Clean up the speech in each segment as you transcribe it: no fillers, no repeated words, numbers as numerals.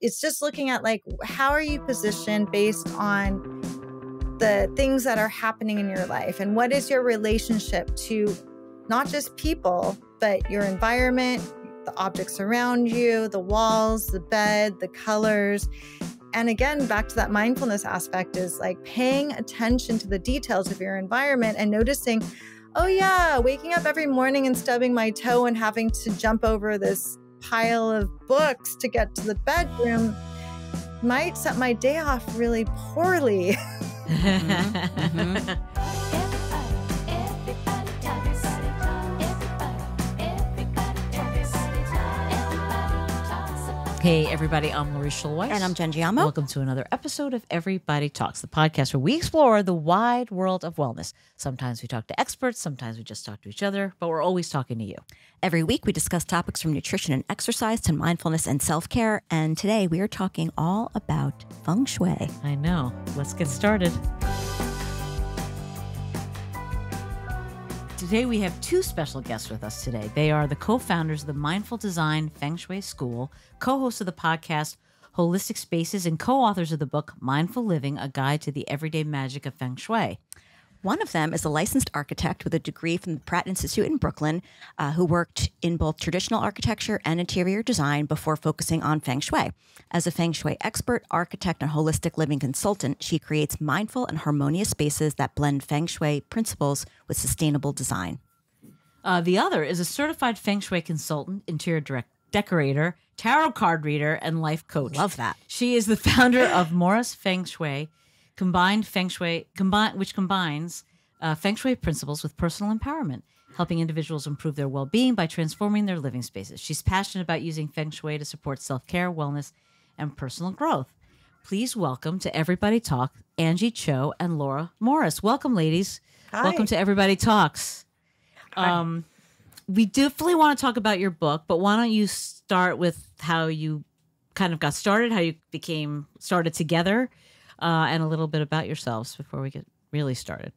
it's just looking at like, how are you positioned based on the things that are happening in your life? And what is your relationship to not just people, but your environment, the objects around you, the walls, the bed, the colors. And again, back to that mindfulness aspect is like paying attention to the details of your environment and noticing, oh yeah, waking up every morning and stubbing my toe and having to jump over this pile of books to get to the bedroom might set my day off really poorly. Hey, everybody, I'm Laura Schulweiss. And I'm Jen Giamo. Welcome to another episode of Everybody Talks, the podcast where we explore the wide world of wellness. Sometimes we talk to experts, sometimes we just talk to each other, but we're always talking to you. Every week we discuss topics from nutrition and exercise to mindfulness and self-care. And today we are talking all about Feng Shui. I know. Let's get started. Today we have two special guests with us today. They are the co-founders of the Mindful Design Feng Shui School, co-hosts of the podcast Holistic Spaces, and co-authors of the book Mindful Living, A Guide to the Everyday Magic of Feng Shui. One of them is a licensed architect with a degree from the Pratt Institute in Brooklyn, who worked in both traditional architecture and interior design before focusing on Feng Shui. As a Feng Shui expert, architect, and holistic living consultant, she creates mindful and harmonious spaces that blend Feng Shui principles with sustainable design. The other is a certified Feng Shui consultant, interior decorator, tarot card reader, and life coach. Love that. She is the founder of Morris Feng Shui, which combines Feng Shui principles with personal empowerment, helping individuals improve their well-being by transforming their living spaces. She's passionate about using Feng Shui to support self-care, wellness, and personal growth. Please welcome to Everybody Talk, Anjie Cho and Laura Morris. Welcome, ladies. Hi. Welcome to Everybody Talks. We definitely want to talk about your book, but why don't you start with how you kind of got started, how you became started together, and a little bit about yourselves before we get really started.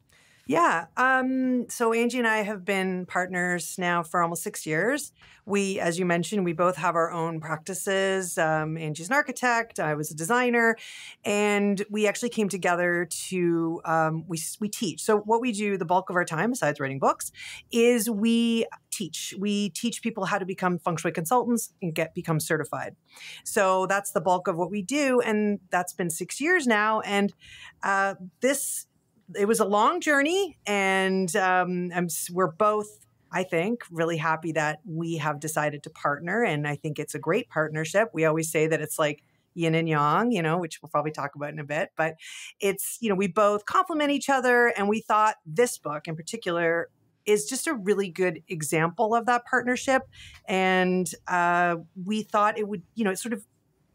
Yeah. So Anjie and I have been partners now for almost 6 years. We, as you mentioned, we both have our own practices. Angie's an architect. I was a designer. And we actually came together to, we teach. So what we do the bulk of our time, besides writing books, is we teach. We teach people how to become Feng Shui consultants and become certified. So that's the bulk of what we do. And that's been 6 years now. And it was a long journey, and we're both, I think, really happy that we have decided to partner, and I think it's a great partnership. We always say that it's like yin and yang, which we'll probably talk about in a bit, but it's, we both complement each other, and we thought this book in particular is just a really good example of that partnership, and we thought it would, it sort of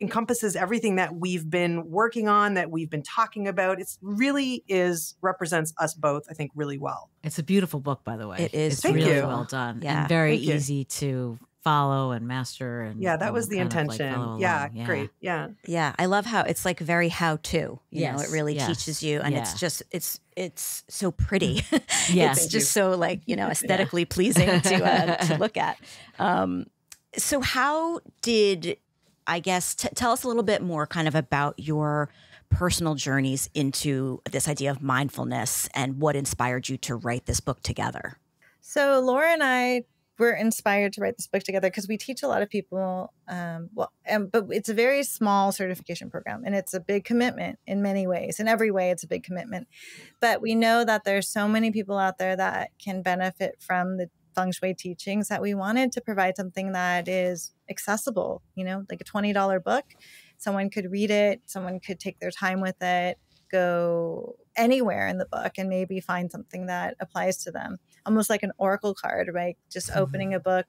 encompasses everything that we've been working on, that we've been talking about. It really represents us both, I think, really well. It's a beautiful book, by the way. It is. It's Thank really you. well done. Yeah. And very easy to follow and master. And Yeah, that was the kind of like intention. follow Yeah, along. great. Yeah. Yeah, I love how it's like very how-to. You know, Yes, it really yes, teaches you, and yeah. it's just it's so pretty. Yes. It's just so like aesthetically pleasing to look at. So how did I guess tell us a little bit more kind of about your personal journeys into this idea of mindfulness and what inspired you to write this book together? So Laura and I were inspired to write this book together because we teach a lot of people, but it's a very small certification program, and it's a big commitment in many ways. In every way, it's a big commitment. But we know that there's so many people out there that can benefit from the Feng Shui teachings that we wanted to provide something that is accessible, like a $20 book. Someone could read it. Someone could take their time with it, go anywhere in the book and maybe find something that applies to them. Almost like an oracle card, right? Just opening the book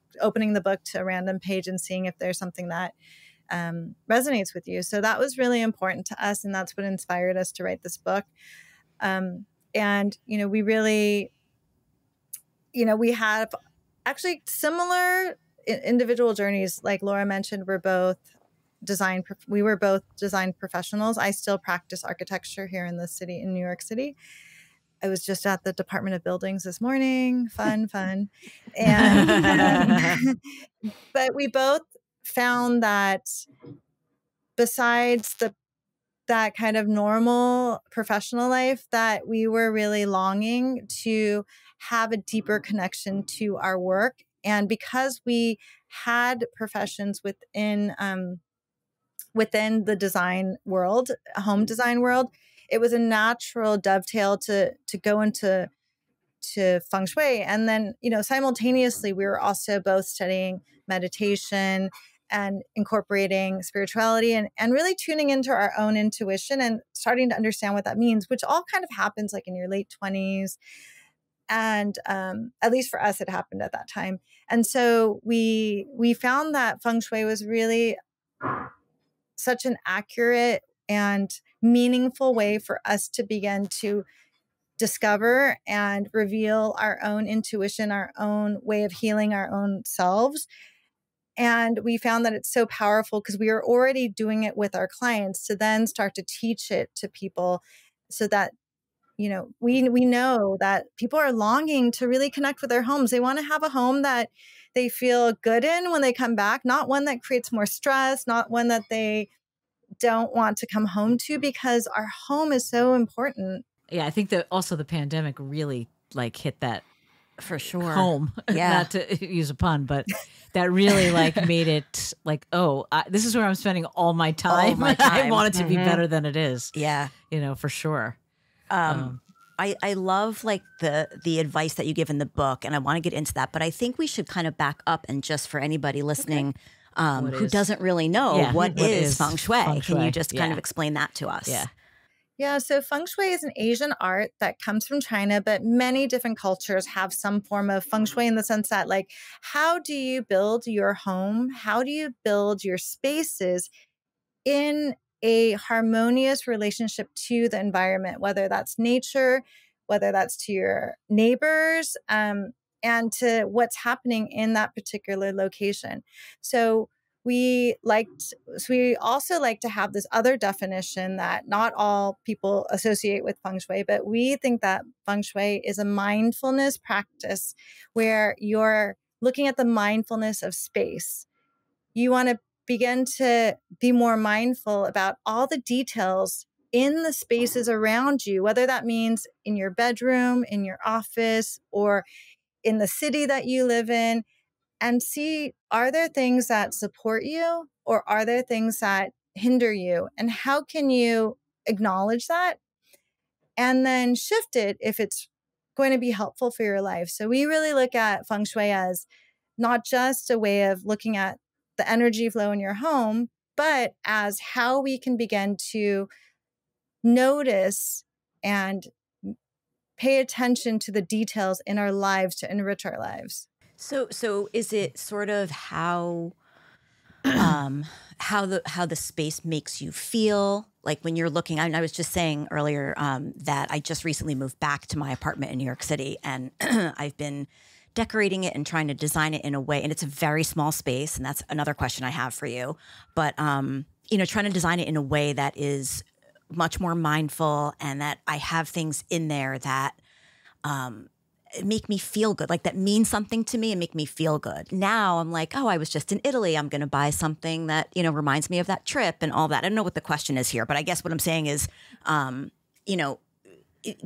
to a random page and seeing if there's something that resonates with you. So that was really important to us. And that's what inspired us to write this book. We really, we have actually similar individual journeys. Like Laura mentioned, we were both design professionals. I still practice architecture here in the city, in New York City. I was just at the Department of Buildings this morning. Fun. And, but we both found that besides that kind of normal professional life, that we were really longing to have a deeper connection to our work. And because we had professions within the design world, home design world, it was a natural dovetail to go into Feng Shui. And then, simultaneously, we were also both studying meditation and incorporating spirituality and really tuning into our own intuition and starting to understand what that means, which all kind of happens like in your late 20s. And at least for us, it happened at that time. And so we found that Feng Shui was really such an accurate and meaningful way for us to begin to discover and reveal our own intuition, our own way of healing our own selves. And we found that it's so powerful because we are already doing it with our clients to then start to teach it to people so that, we know that people are longing to really connect with their homes. They want to have a home that they feel good in when they come back, not one that creates more stress, not one that they don't want to come home to, because our home is so important. Yeah, I think that also the pandemic really like hit that For sure. home. Yeah. Not to use a pun, but that really like made it like, this is where I'm spending all my time. All my I time. want it to be better than it is. Yeah. For sure. I love like the advice that you give in the book, and I want to get into that, but I think we should kind of back up and just for anybody listening who doesn't really know, what is Feng Shui? Feng Shui? Can you just kind of explain that to us? Yeah. Yeah, so Feng Shui is an Asian art that comes from China, but many different cultures have some form of Feng Shui in the sense that, like, how do you build your home? How do you build your spaces in a harmonious relationship to the environment, whether that's nature, whether that's to your neighbors, and to what's happening in that particular location. So we also like to have this other definition that not all people associate with Feng Shui, but we think that Feng Shui is a mindfulness practice where you're looking at the mindfulness of space. You want to begin to be more mindful about all the details in the spaces around you, whether that means in your bedroom, in your office, or in the city that you live in, and see, are there things that support you or are there things that hinder you? And how can you acknowledge that and then shift it if it's going to be helpful for your life? So we really look at Feng Shui as not just a way of looking at the energy flow in your home, but as how we can begin to notice and pay attention to the details in our lives to enrich our lives. So is it sort of how the space makes you feel? Like when you're looking, I was just saying earlier that I just recently moved back to my apartment in New York City, and I've been decorating it and trying to design it in a way, and it's a very small space, and that's another question I have for you. But trying to design it in a way that is much more mindful, and that I have things in there that make me feel good, like that means something to me and make me feel good. Now I'm like, I was just in Italy. I'm going to buy something that, reminds me of that trip and all that. I don't know what the question is here, but I guess what I'm saying is,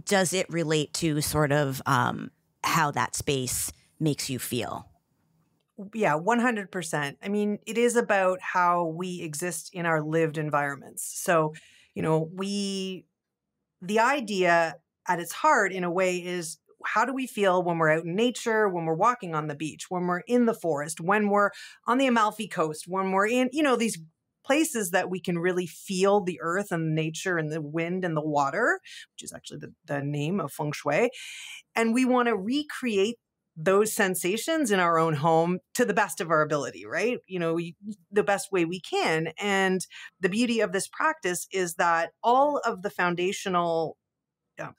does it relate to sort of how that space makes you feel? Yeah, 100%. I mean, it is about how we exist in our lived environments. So, the idea at its heart in a way is, how do we feel when we're out in nature, when we're walking on the beach, when we're in the forest, when we're on the Amalfi Coast, when we're in, these places that we can really feel the earth and nature and the wind and the water, which is actually the name of Feng Shui. And we want to recreate those sensations in our own home to the best of our ability, right? The best way we can. And the beauty of this practice is that all of the foundational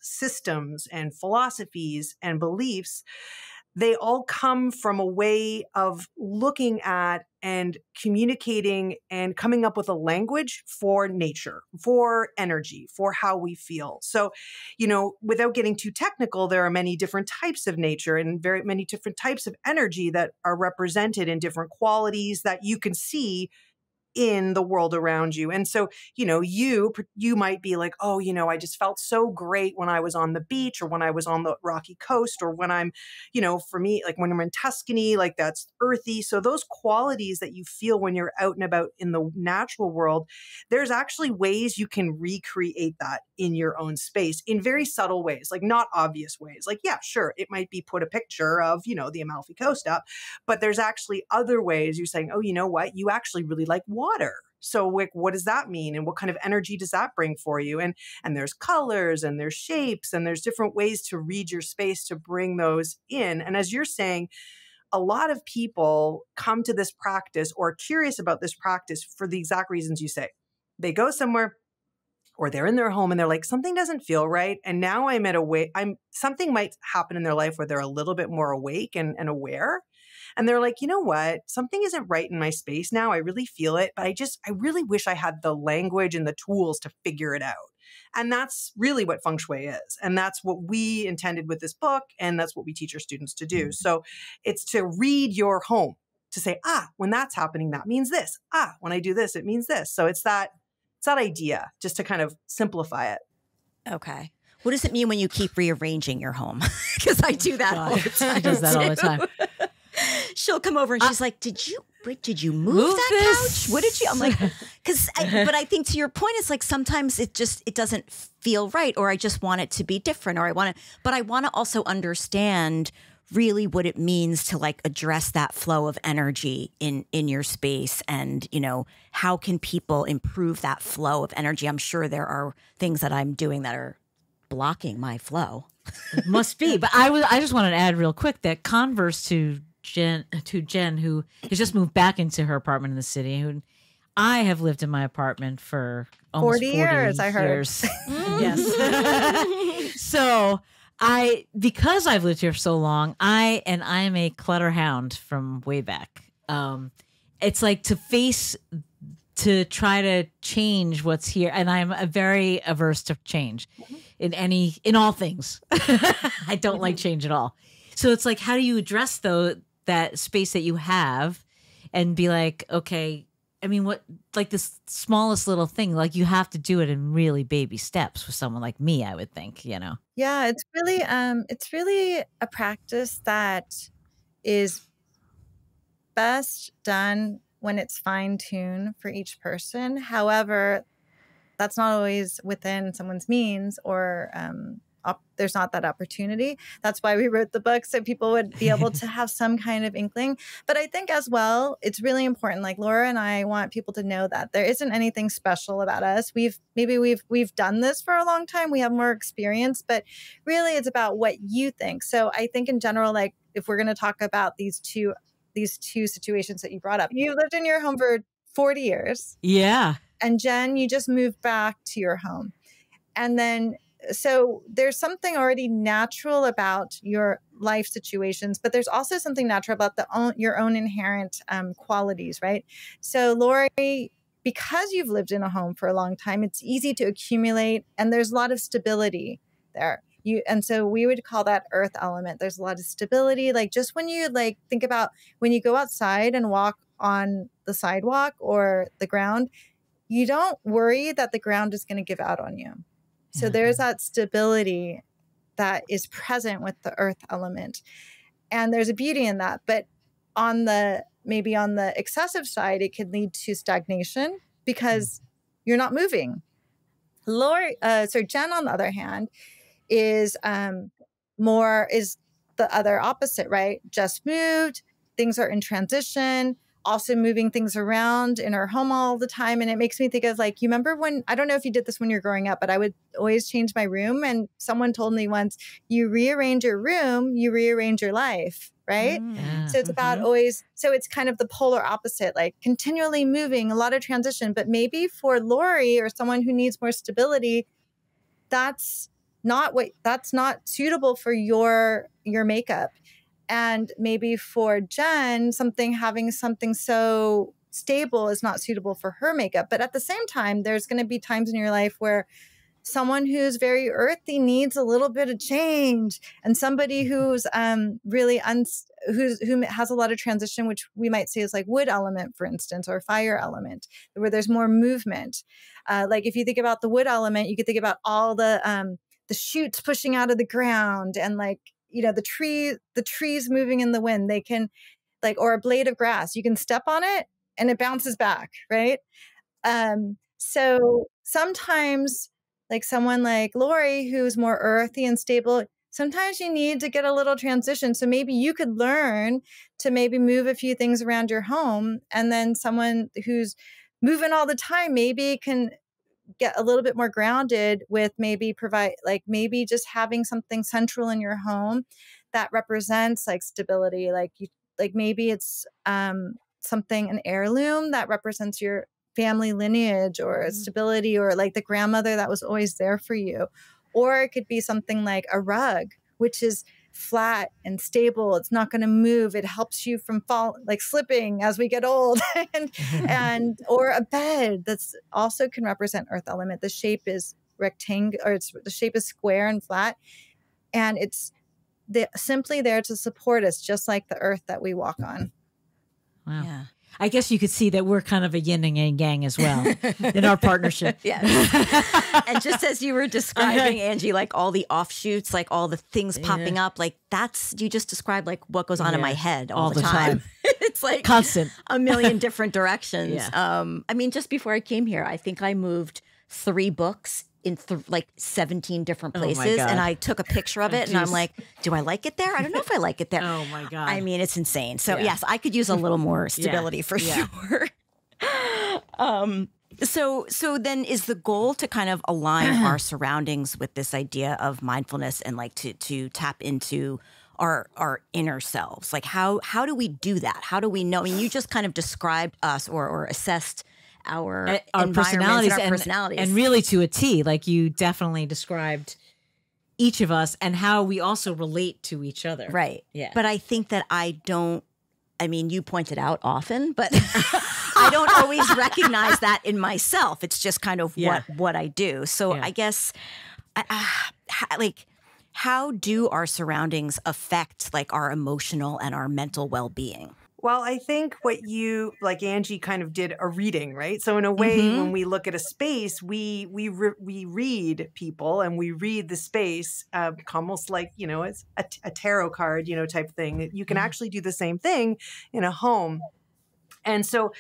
systems and philosophies and beliefs, they all come from a way of looking at and communicating and coming up with a language for nature, for energy, for how we feel. So, without getting too technical, there are many different types of nature and very many different types of energy that are represented in different qualities that you can see in the world around you. And so, you might be like, oh, I just felt so great when I was on the beach or when I was on the rocky coast or when I'm, for me, like when I'm in Tuscany, like that's earthy. So those qualities that you feel when you're out and about in the natural world, there's actually ways you can recreate that in your own space in very subtle ways, like not obvious ways. Like, yeah, sure, it might be put a picture of, the Amalfi Coast up, but there's actually other ways you're saying, oh, you know what? You actually really like water. So what does that mean? And what kind of energy does that bring for you? And there's colors and there's shapes and there's different ways to read your space to bring those in. And as you're saying, a lot of people come to this practice or are curious about this practice for the exact reasons you say. They go somewhere or they're in their home and they're like, something doesn't feel right. And now something might happen in their life where they're a little bit more awake and aware. And they're like, you know what? Something isn't right in my space now. I really feel it, but I really wish I had the language and the tools to figure it out. And that's really what Feng Shui is. And that's what we intended with this book. And that's what we teach our students to do. So it's to read your home, to say, when that's happening, that means this. When I do this, it means this. So it's that idea, just to kind of simplify it. Okay. What does it mean when you keep rearranging your home? Because I do that all the time. She does that all the time. She'll come over and she's like, did you move that this couch? What did you? I'm like, but I think to your point, it's like sometimes it doesn't feel right, or I just want it to be different, or but I want to also understand really what it means to like address that flow of energy in your space. And, how can people improve that flow of energy? I'm sure there are things that I'm doing that are blocking my flow. It must be. But I just wanted to add real quick that converse to Jen, who has just moved back into her apartment in the city, who I have lived in my apartment for almost 40 years. I heard. Yes. So because I've lived here so long, I am a clutter hound from way back. It's like to try to change what's here, and I'm very averse to change in all things. I don't like change at all. So it's like, how do you address that space that you have and be like, okay, I mean, what, like this smallest little thing, like you have to do it in really baby steps with someone like me, I would think, Yeah, it's really a practice that is best done when it's fine-tuned for each person. However, that's not always within someone's means, or there's not that opportunity. That's why we wrote the book, so people would be able to have some kind of inkling. But I think as well, it's really important. Like Laura and I want people to know that there isn't anything special about us. We've done this for a long time. We have more experience, but really it's about what you think. So I think in general, like if we're going to talk about these two situations that you brought up, you lived in your home for 40 years. Yeah. And Jen, you just moved back to your home. And then, so there's something already natural about your life situations, but there's also something natural about your own inherent qualities, right? So Lori, because you've lived in a home for a long time, it's easy to accumulate, and there's a lot of stability there. And so we would call that earth element. There's a lot of stability. Like just when you like think about when you go outside and walk on the sidewalk or the ground, you don't worry that the ground is going to give out on you. So there's that stability that is present with the earth element. And there's a beauty in that. But maybe on the excessive side, it could lead to stagnation because you're not moving. So Jen, on the other hand, is the other opposite, right? Just moved, things are in transition, also moving things around in her home all the time. And it makes me think of like, you remember when, I don't know if you did this when you're growing up, but I would always change my room. And someone told me once, you rearrange your room, you rearrange your life, right? Yeah. So it's about so it's kind of the polar opposite, like continually moving, a lot of transition. But maybe for Lori or someone who needs more stability, that's not suitable for your makeup. And maybe for Jen, having something so stable is not suitable for her makeup. But at the same time, there's going to be times in your life where someone who's very earthy needs a little bit of change, and somebody who's really who has a lot of transition, which we might say is like wood element, for instance, or fire element, where there's more movement. Like if you think about the wood element, you could think about all the shoots pushing out of the ground, and like, you know, the trees moving in the wind. They can, like, or a blade of grass, you can step on it and it bounces back, right? So sometimes, like someone like Lori, who's more earthy and stable, sometimes you need to get a little transition. So maybe you could learn to maybe move a few things around your home. And then someone who's moving all the time maybe can get a little bit more grounded with maybe maybe just having something central in your home that represents like stability. Like maybe it's something, an heirloom that represents your family lineage or stability, or like the grandmother that was always there for you. Or it could be something like a rug, which is flat and stable. It's not going to move. It helps you from slipping as we get old. and or a bed that's also can represent earth element. The shape is rectangle, or the shape is square and flat, and it's simply there to support us, just like the earth that we walk on. Wow. Yeah. I guess you could see that we're kind of a yin and yang as well in our partnership. Yes. And just as you were describing, Angie, like all the offshoots, like all the things popping up, like you just described like what goes on in my head all the time. It's like constant, a million different directions. Yeah. I mean, just before I came here, I think I moved 3 books in like 17 different places, and I took a picture of it, and I'm like, do I like it there? I don't know if I like it there. Oh my God. I mean, it's insane. So yes, I could use a little more stability for sure. So then is the goal to kind of align our surroundings with this idea of mindfulness and like to tap into our inner selves? Like how do we do that? How do we know? I mean, you just kind of described us or assessed our personalities, and our personalities. And really to a T, like you definitely described each of us and how we also relate to each other. Right. Yeah. But I think that you point it out often, but I don't always recognize that in myself. It's just kind of what I do. So I guess how do our surroundings affect like our emotional and our mental well-being? Well, I think what you, like Angie kind of did a reading, right? So in a way, when we look at a space, we read people and we read the space almost like, you know, it's a tarot card, you know, type thing. You can actually do the same thing in a home. And so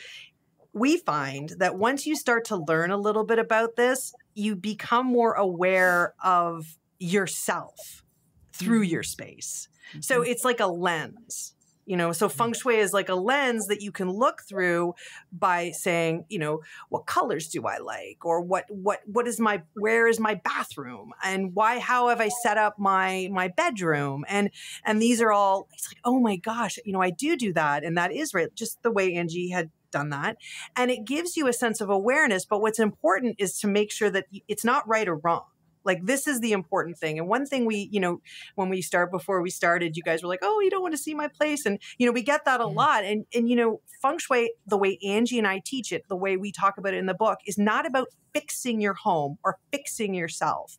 we find that once you start to learn a little bit about this, you become more aware of yourself through your space. So it's like a lens. You know, so Feng Shui is like a lens that you can look through by saying, you know, what colors do I like, or where is my bathroom, and how have I set up my bedroom, and these are all. It's like, oh my gosh, you know, I do that, and that is right, just the way Angie had done that, and it gives you a sense of awareness. But what's important is to make sure that it's not right or wrong. Like, this is the important thing. And one thing before we started, you guys were like, oh, you don't want to see my place. And, you know, we get that a lot. And, you know, Feng Shui, the way Angie and I teach it, the way we talk about it in the book, is not about fixing your home or fixing yourself.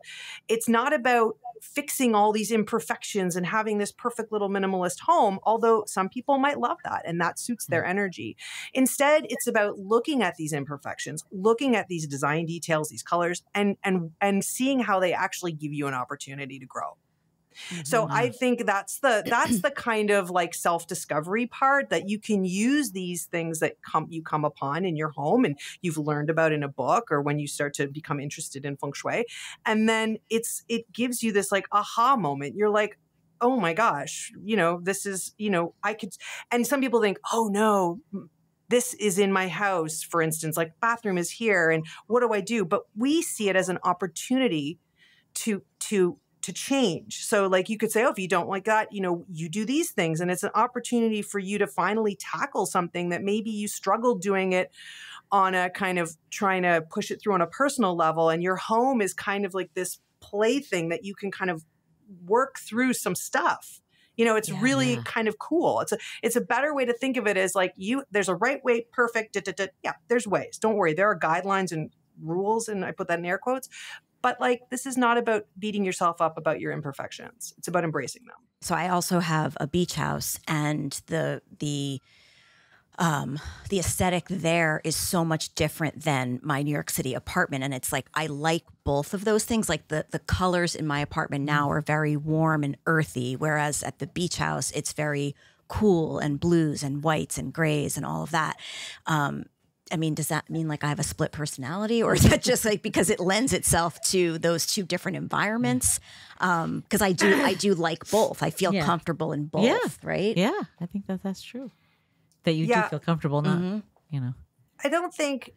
It's not about fixing all these imperfections and having this perfect little minimalist home, although some people might love that and that suits their energy. Instead, it's about looking at these imperfections, looking at these design details, these colors, and seeing how they actually give you an opportunity to grow. So I think that's the kind of like self-discovery part, that you can use these things that you come upon in your home and you've learned about in a book, or when you start to become interested in Feng Shui. And then it gives you this like aha moment. You're like, oh my gosh, you know, this is, you know, and some people think, oh no, this is in my house, for instance, like bathroom is here, and what do I do? But we see it as an opportunity to change. So like you could say, oh, if you don't like that, you know, you do these things, and it's an opportunity for you to finally tackle something that maybe you struggled doing it on a kind of trying to push it through on a personal level. And your home is kind of like this plaything that you can kind of work through some stuff. You know, it's really kind of cool. It's a better way to think of it as like there's a right way, perfect. Yeah, there's ways. Don't worry. There are guidelines and rules, and I put that in air quotes. But like, this is not about beating yourself up about your imperfections. It's about embracing them. So I also have a beach house, and the aesthetic there is so much different than my New York City apartment. And it's like, I like both of those things. Like the colors in my apartment now are very warm and earthy, whereas at the beach house, it's very cool and blues and whites and grays and all of that. I mean, does that mean like I have a split personality, or is that just like because it lends itself to those two different environments? Because I do like both. I feel comfortable in both, right? Yeah, I think that's true. That you do feel comfortable, not, I don't think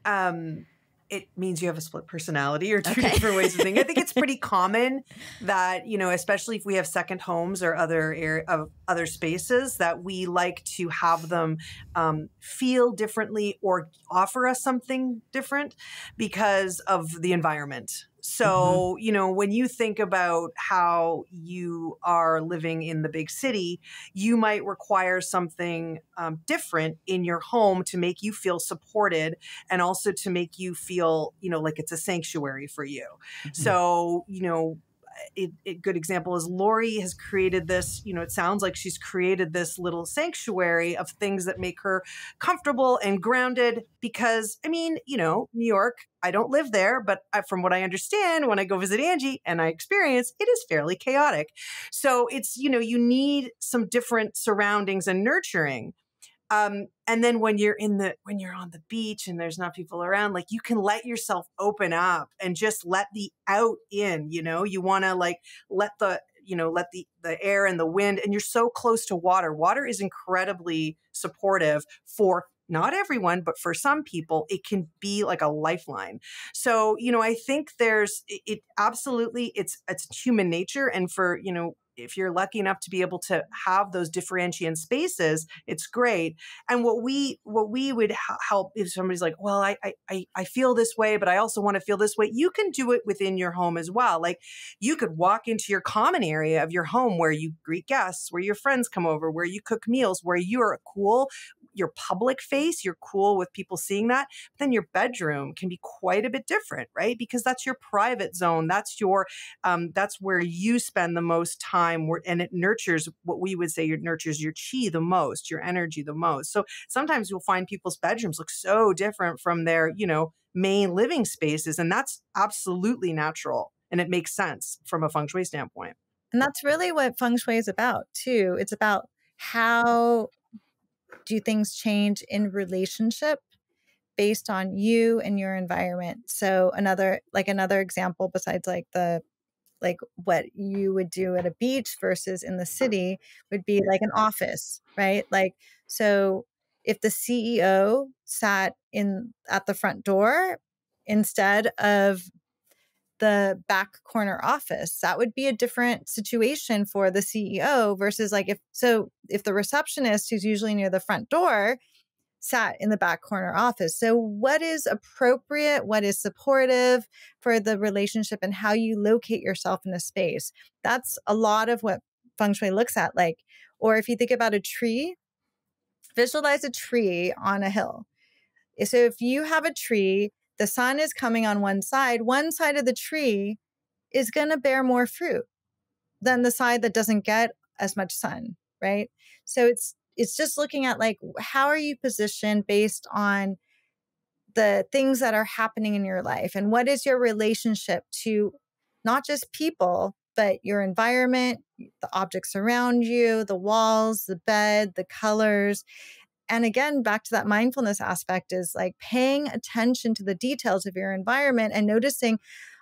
it means you have a split personality or two different ways of thinking. I think it's pretty common that, especially if we have second homes or other spaces, that we like to have them feel differently or offer us something different because of the environment. So, when you think about how you are living in the big city, you might require something different in your home to make you feel supported, and also to make you feel, like it's a sanctuary for you. So, a good example is Lori has created this, it sounds like she's created this little sanctuary of things that make her comfortable and grounded because, New York, I don't live there, but from what I understand, when I go visit Angie and I experience, it is fairly chaotic. So it's, you need some different surroundings and nurturing. And then when you're on the beach and there's not people around, like you can let yourself open up and just let the out in, you want to like let the air and the wind, and you're so close to water. Water is incredibly supportive for not everyone, but for some people, it can be like a lifeline. So, I think it absolutely, it's human nature. And for, if you're lucky enough to be able to have those differentiating spaces, it's great. And what we would help if somebody's like, well, I feel this way, but I also want to feel this way. You can do it within your home as well. Like you could walk into your common area of your home where you greet guests, where your friends come over, where you cook meals, where you're cool, your public face, you're cool with people seeing that. But then your bedroom can be quite a bit different, right? Because that's your private zone. That's that's where you spend the most time, and it nurtures what we would say nurtures your chi the most, your energy the most. So sometimes you'll find people's bedrooms look so different from their, main living spaces. And that's absolutely natural. And it makes sense from a feng shui standpoint. And that's really what feng shui is about too. It's about how do things change in relationship based on you and your environment. So another example besides like what you would do at a beach versus in the city would be like an office, right? Like, so if the CEO sat at the front door instead of the back corner office, that would be a different situation for the CEO versus like if the receptionist who's usually near the front door sat in the back corner office. So what is appropriate, what is supportive for the relationship and how you locate yourself in a space? That's a lot of what feng shui looks at. Like, or if you think about a tree, visualize a tree on a hill. So if you have a tree, the sun is coming on one side of the tree is going to bear more fruit than the side that doesn't get as much sun, right? So it's just looking at like, how are you positioned based on the things that are happening in your life, and what is your relationship to not just people, but your environment, the objects around you, the walls, the bed, the colors. And again, back to that mindfulness aspect is like paying attention to the details of your environment and noticing,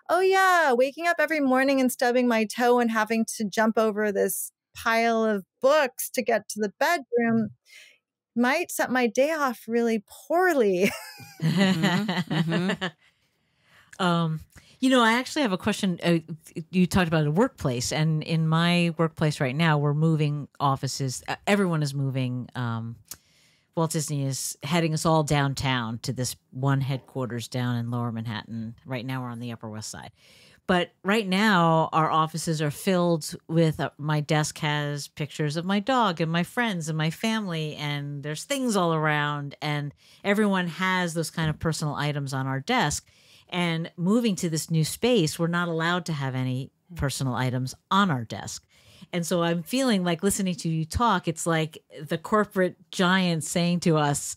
oh yeah, waking up every morning and stubbing my toe and having to jump over this pile of books to get to the bedroom might set my day off really poorly. I actually have a question. You talked about a workplace, and in my workplace right now, we're moving offices. Everyone is moving. Walt Disney is heading us all downtown to this one headquarters down in Lower Manhattan. Right now, we're on the Upper West Side. But right now, our offices are filled with, my desk has pictures of my dog and my friends and my family, and there's things all around, and everyone has those kind of personal items on our desk. And moving to this new space, we're not allowed to have any personal items on our desk. And so I'm feeling like listening to you talk, it's like the corporate giant saying to us,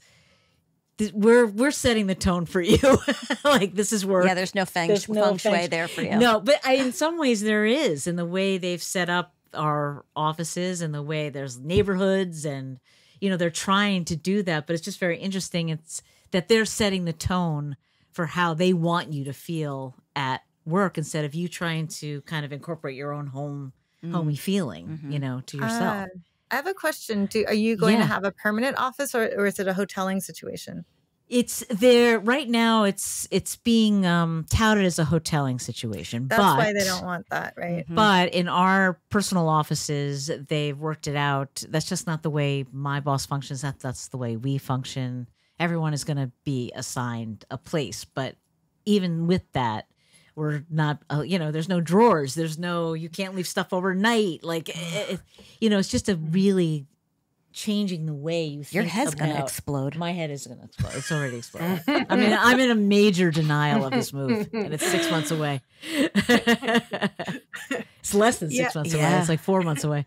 we're setting the tone for you. Like, this is work. Yeah, there's no feng shui there for you. No, but in some ways there is, in the way they've set up our offices and the way there's neighborhoods, and they're trying to do that. But it's just very interesting. It's that they're setting the tone for how they want you to feel at work, instead of you trying to kind of incorporate your own homey feeling, to yourself. I have a question. Are you going Yeah. to have a permanent office, or is it a hoteling situation? It's there right now. It's being touted as a hoteling situation. That's why they don't want that, right? But in our personal offices, they've worked it out. That's just not the way my boss functions. That's the way we function. Everyone is going to be assigned a place. But even with that, we're not, there's no drawers. You can't leave stuff overnight. Like, it's just a really changing the way you think. Your head's going to explode. My head is going to explode. It's already exploded. I mean, I'm in a major denial of this move, and it's 6 months away. It's less than 6 months away. It's like 4 months away.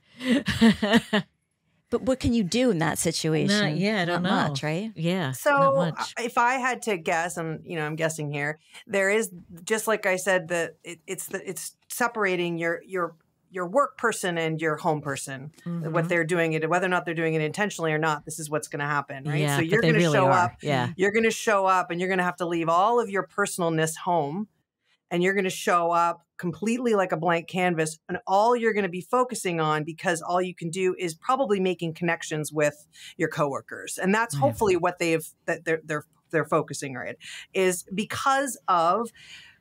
But what can you do in that situation? I don't know. Not much, right? Yeah. So if I had to guess, and I'm guessing here, there is, just like I said, it's separating your work person and your home person. What they're doing it, whether or not they're doing it intentionally or not, this is what's going to happen, right? Yeah, so you're going to really show are. up. Yeah. You're going to show up, and you're going to have to leave all of your personalness home, and you're going to show up completely like a blank canvas, and all you're going to be focusing on, because all you can do is probably making connections with your coworkers. And that's hopefully what they're focusing on, is because of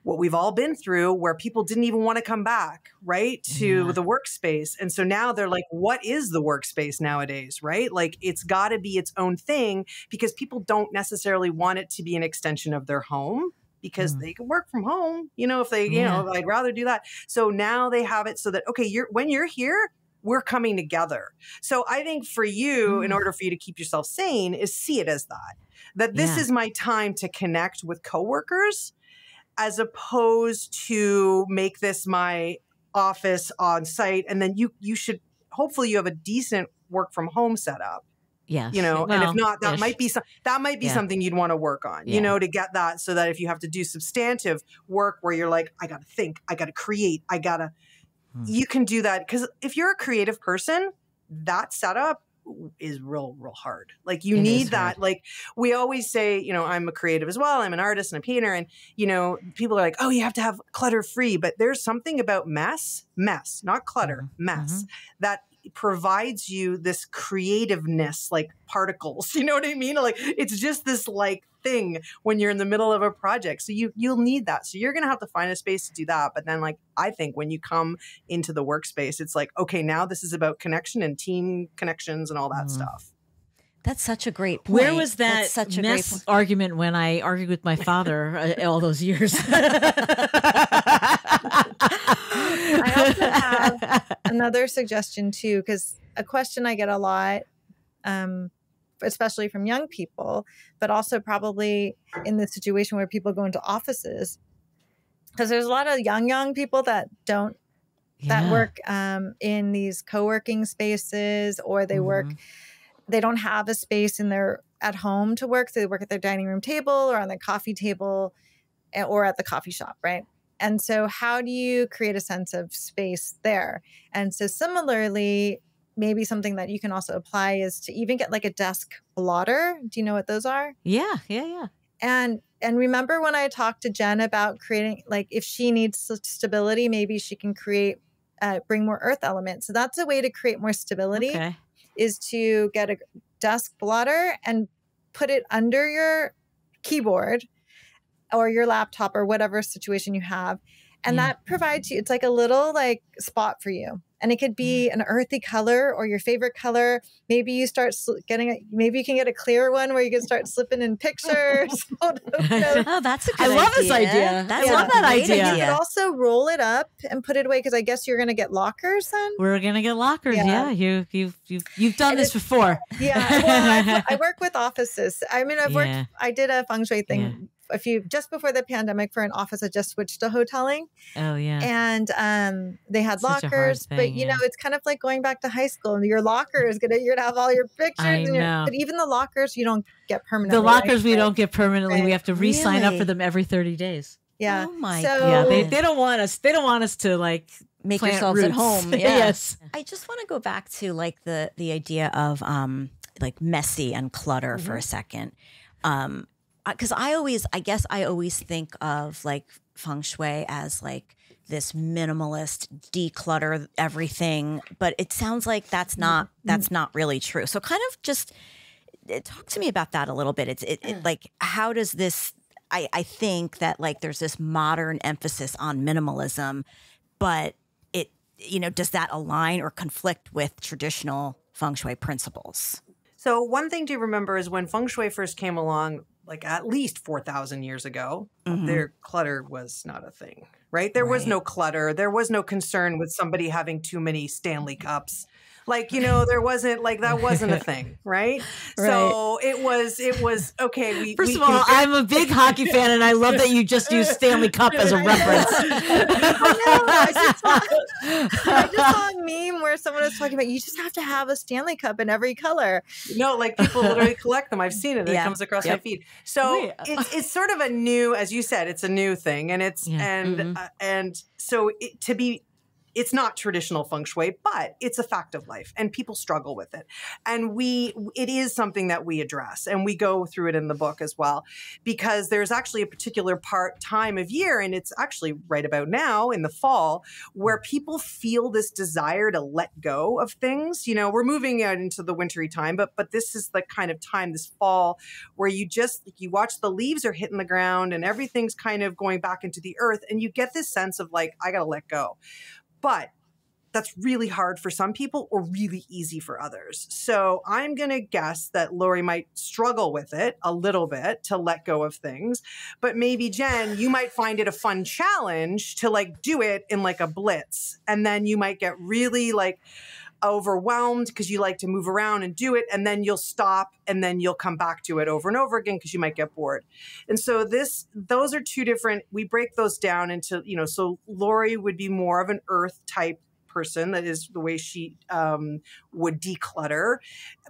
what we've all been through, where people didn't even want to come back, right, to the workspace. And so now they're like, what is the workspace nowadays, right? Like, it's got to be its own thing, because people don't necessarily want it to be an extension of their home, because they can work from home, if they, I'd rather do that. So now they have it so that, okay, when you're here, we're coming together. So I think for you, in order for you to keep yourself sane, is see it as that this is my time to connect with coworkers, as opposed to make this my office on site. And then you should, hopefully you have a decent work from home setup. Yes. And if not, that might be something you'd want to work on, to get that, so that if you have to do substantive work where you're like, I got to think, I got to create, you can do that. Because if you're a creative person, that setup is real hard. Like, you need that. Hard. Like, we always say, I'm a creative as well. I'm an artist and a painter. And, people are like, oh, you have to have clutter free. But there's something about mess, not clutter, mess, that provides you this creativeness, like particles. You know what I mean? Like, it's just this like thing when you're in the middle of a project. So you'll need that. So you're going to have to find a space to do that. But then, like, I think when you come into the workspace, it's like, okay, now this is about connection and team connections and all that stuff. That's such a great point. Where was that mess argument when I argued with my father all those years? I also have another suggestion too, because a question I get a lot, especially from young people, but also probably in the situation where people go into offices, because there's a lot of young people that that work in these co-working spaces, or they work. They don't have a space at home to work. So they work at their dining room table or on their coffee table or at the coffee shop, right? And so how do you create a sense of space there? And so similarly, maybe something that you can also apply is to even get like a desk blotter. Do you know what those are? Yeah. And remember when I talked to Jen about creating, like, if she needs stability, maybe she can bring more earth elements. So that's a way to create more stability. Okay. Is to get a desk blotter and put it under your keyboard or your laptop or whatever situation you have. And that provides you, it's like a little like spot for you. And it could be an earthy color or your favorite color. Maybe you start maybe you can get a clear one where you can start slipping in pictures. Oh, that's a good idea. I love this idea. I love that idea. You could also roll it up and put it away, because I guess you're going to get lockers then. We're going to get lockers. Yeah. You've done this before. Yeah. Well, I work with offices. I mean, I did a Feng Shui thing just before the pandemic for an office that just switched to hoteling. Oh yeah. And they had Such a hard lockers, thing, but you know, it's kind of like going back to high school. Your locker is you're gonna have all your pictures. I know. But even the lockers you don't get permanently. The lockers right? we don't get permanently. Right. We have to re-sign up Really? for them every 30 days. Yeah. Oh my So- God. Yeah, they don't want us. They don't want us to like Make plant yourselves at roots. home. Yeah. Yes. I just want to go back to like the idea of like messy and clutter for a second. Because I guess I always think of like Feng Shui as like this minimalist, declutter everything, but it sounds like that's not really true. So kind of just talk to me about that a little bit. It like, how does this, I think that like there's this modern emphasis on minimalism, but it, you know, does that align or conflict with traditional Feng Shui principles? So one thing to remember is when Feng Shui first came along, like at least 4,000 years ago, their clutter was not a thing, right? There was no clutter. There was no concern with somebody having too many Stanley Cups. Like, you know, there wasn't like, that wasn't a thing, right? So it was, okay. First of all, I'm a big hockey fan and I love that you just use Stanley Cup as a reference. I just saw a meme where someone was talking about you just have to have a Stanley Cup in every color. No, like people literally collect them. I've seen it. It comes across my feed. So it's sort of a new, as you said, it's a new thing, and it's and so it's not traditional Feng Shui, but it's a fact of life and people struggle with it. And it is something that we address, and we go through it in the book as well, because there's actually a particular time of year, and it's actually right about now in the fall, where people feel this desire to let go of things. You know, we're moving out into the wintry time, but this is the kind of time, this fall, where you watch the leaves are hitting the ground and everything's kind of going back into the earth, and you get this sense of like, I got to let go. But that's really hard for some people or really easy for others. So I'm going to guess that Lori might struggle with it a little bit to let go of things. But maybe Jen, you might find it a fun challenge to like do it in like a blitz. And then you might get really like overwhelmed because you like to move around and do it. And then you'll stop and then you'll come back to it over and over again because you might get bored. And so those are two different, we break those down into, you know, so Lori would be more of an earth type person. That is the way she would declutter,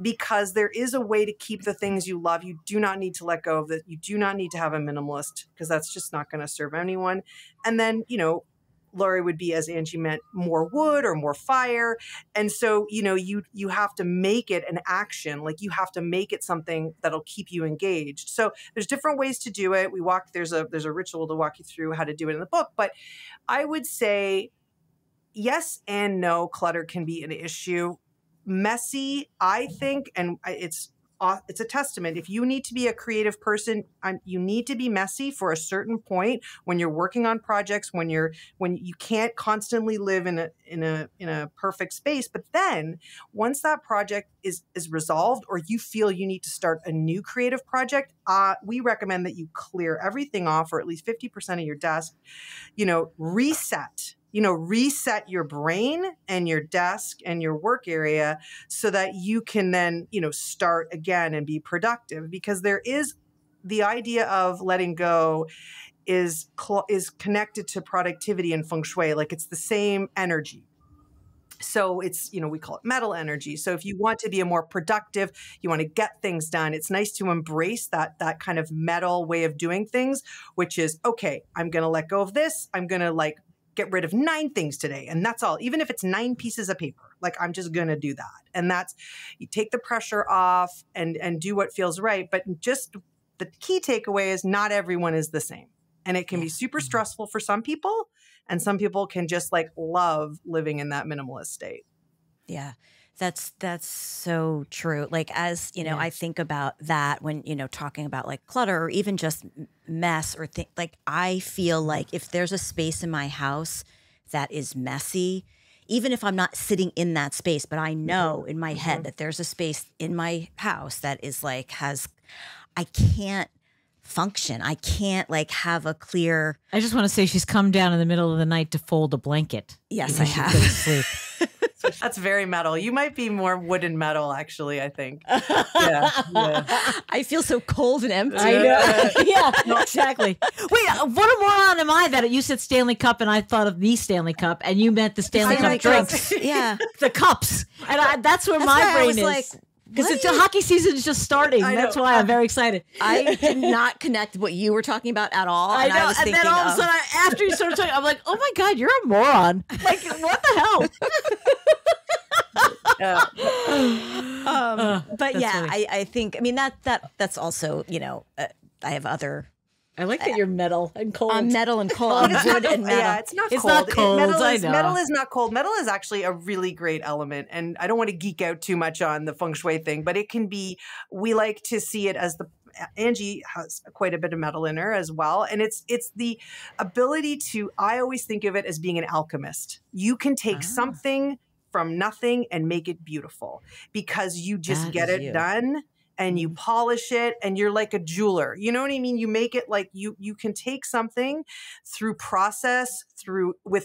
because there is a way to keep the things you love. You do not need to let go of it. You do not need to have a minimalist, because that's just not going to serve anyone. And then, you know, Lori would be, as Angie meant, more wood or more fire. And so, you know, you have to make it an action. Like you have to make it something that'll keep you engaged. So there's different ways to do it. There's a ritual to walk you through how to do it in the book. But I would say yes and no, clutter can be an issue. Messy, I think, and it's a testament. If you need to be a creative person, you need to be messy for a certain point when you're working on projects, when you can't constantly live in a perfect space. But then once that project is resolved, or you feel you need to start a new creative project, we recommend that you clear everything off, or at least 50% of your desk, reset your brain and your desk and your work area so that you can then, start again and be productive. Because there is the idea of letting go is connected to productivity in Feng Shui. Like it's the same energy. So it's, we call it metal energy. So if you want to be a more productive, you want to get things done, it's nice to embrace that kind of metal way of doing things, which is, okay, I'm going to let go of this. I'm going to get rid of 9 things today. And that's all. Even if it's 9 pieces of paper, I'm just going to do that. And that's, you take the pressure off and do what feels right. But just the key takeaway is not everyone is the same. And it can be super stressful for some people. And some people can just love living in that minimalist state. Yeah. That's so true. As I think about that when, talking about clutter or even just mess or I feel like if there's a space in my house that is messy, even if I'm not sitting in that space, but I know in my head that there's a space in my house that is I can't function. I can't have a clear. I just want to say she's come down in the middle of the night to fold a blanket. Yes, I have. Couldn't sleep. That's very metal. You might be more wood and metal, actually, I think. Yeah. I feel so cold and empty. I know. Yeah, exactly. Wait, what a moron am I that you said Stanley Cup and I thought of the Stanley Cup and you meant the Stanley Cup drinks. Yeah. The cups. And that's where my brain is. Because the hockey season is just starting. That's why I'm very excited. I did not connect what you were talking about at all. I know. I was and then all of a sudden, after you started talking, I'm like, oh my God, you're a moron. Like, what the hell? But yeah, funny. I think, I mean, that's also, you know, I have other. I like that you're metal and cold. I'm metal and cold. I'm wood and metal. Yeah, it's not It's cold. not cold, Metal I is, know. metal is not cold. Metal is actually a really great element. And I don't want to geek out too much on the Feng Shui thing, but it can be, we like to see it as Anjie has quite a bit of metal in her as well. And it's the ability to, I always think of it as being an alchemist. You can take something from nothing and make it beautiful because you just get it done. And you polish it and you're like a jeweler. You know what I mean? You make it like you can take something through process,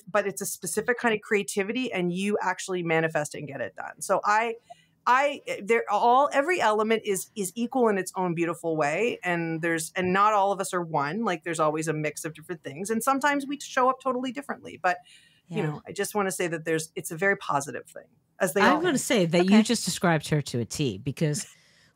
but it's a specific kind of creativity and you actually manifest it and get it done. So every element is equal in it's own beautiful way. And not all of us are one. Like there's always a mix of different things. And sometimes we show up totally differently. But you know, I just want to say that it's a very positive thing. I'm going to say that you just described her to a T because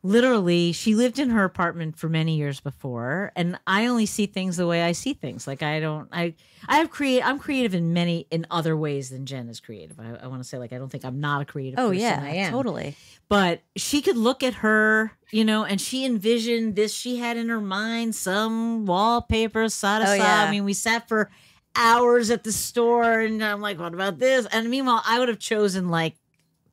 literally, she lived in her apartment for many years before, and I only see things the way I see things. Like I'm creative in other ways than Jen is creative. I want to say, like, I don't think I'm not a creative person. I am. Totally. But she could look at her, you know, and she envisioned this. She had in her mind some wallpaper, sada. I mean, we sat for hours at the store, and I'm like, what about this? And meanwhile, I would have chosen like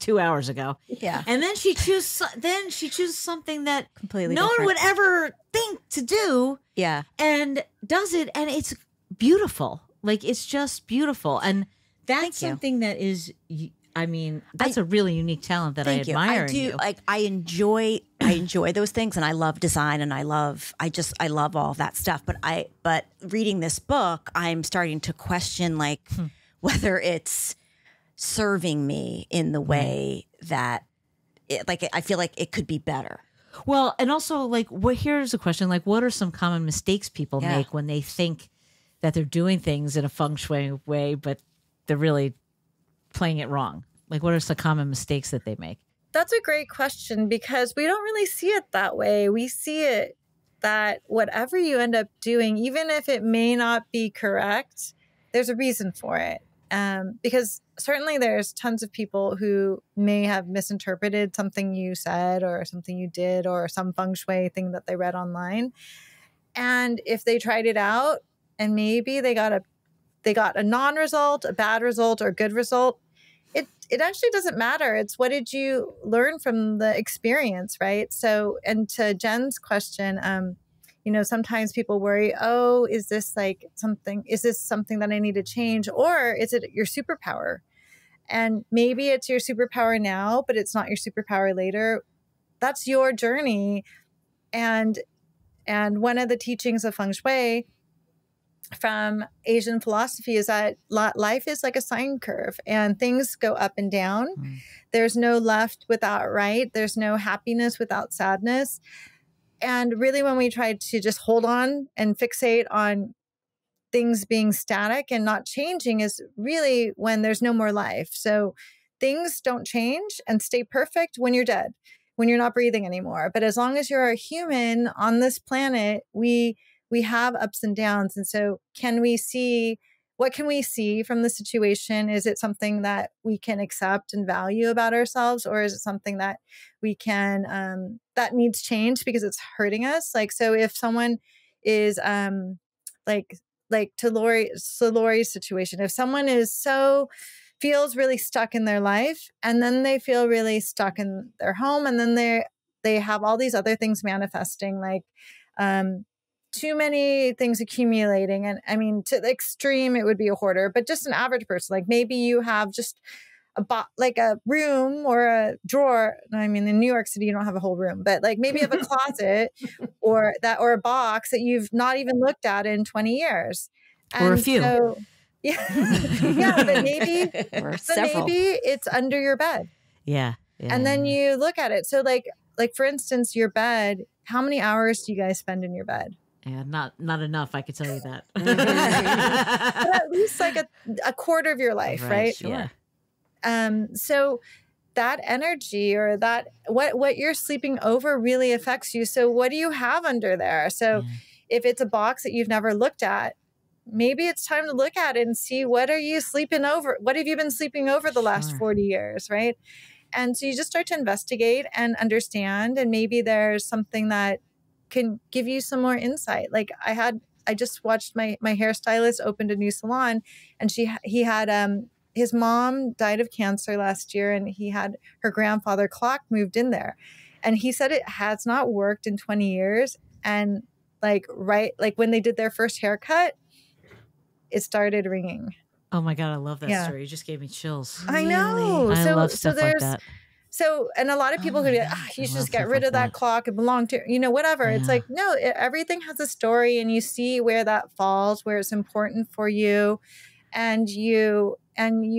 2 hours ago. Yeah. And then she chooses something that completely no different. one would ever think to do. Yeah. And does it, and it's beautiful. Like it's just beautiful. And that's something that is, I mean, that's a really unique talent that I admire in you. Like I enjoy those things, and I love design, and I love all of that stuff. But reading this book, I'm starting to question like whether it's serving me in the way that I feel like it could be better. Well, and also like here's a question, like what are some common mistakes people make when they think that they're doing things in a feng shui way, but they're really playing it wrong? Like what are some common mistakes that they make? That's a great question because we don't really see it that way. We see it that whatever you end up doing, even if it may not be correct, there's a reason for it. Because certainly there's tons of people who may have misinterpreted something you said or something you did or some feng shui thing that they read online. And if they tried it out and maybe they got a non-result, a bad result, or a good result, it actually doesn't matter. It's what did you learn from the experience, right? So, and to Jen's question, you know, sometimes people worry, oh, is this something that I need to change? Or is it your superpower? And maybe it's your superpower now, but it's not your superpower later. That's your journey. And one of the teachings of Feng Shui from Asian philosophy is that life is like a sine curve and things go up and down. There's no left without right. There's no happiness without sadness. And really, when we try to just hold on and fixate on things being static and not changing is really when there's no more life. So things don't change and stay perfect when you're dead, when you're not breathing anymore. But as long as you're a human on this planet, we have ups and downs. And so what can we see from the situation? Is it something that we can accept and value about ourselves? Or is it something that we can, that needs change because it's hurting us? Like, so if someone is, like to Lori's situation, if someone feels really stuck in their life and then they feel really stuck in their home and then they have all these other things manifesting, like, too many things accumulating. And I mean, to the extreme, it would be a hoarder, but just an average person. Like maybe you have just like a room or a drawer. I mean, in New York City, you don't have a whole room, but like maybe you have a closet or a box that you've not even looked at in 20 years. Or a few. Yeah. Yeah, but maybe it's under your bed. Yeah. And then you look at it. So like for instance, your bed, how many hours do you guys spend in your bed? Yeah, not enough, I could tell you that. But at least like a quarter of your life, right? Sure. So that energy or that what you're sleeping over really affects you. So what do you have under there? So if it's a box that you've never looked at, maybe it's time to look at it and see, what are you sleeping over? What have you been sleeping over the last 40 years, right? And so you just start to investigate and understand, and maybe there's something that can give you some more insight. Like I just watched my hairstylist opened a new salon, and he had his mom died of cancer last year, and he had her grandfather clock moved in there. And he said it has not worked in 20 years. And like when they did their first haircut, it started ringing. Oh my God, I love that story. You just gave me chills. I know. I love stuff like that. So, and a lot of people could be, you should just get rid of that clock. It belonged to, whatever. Yeah. It's like, no, everything has a story, and you see where that falls, where it's important for you, and you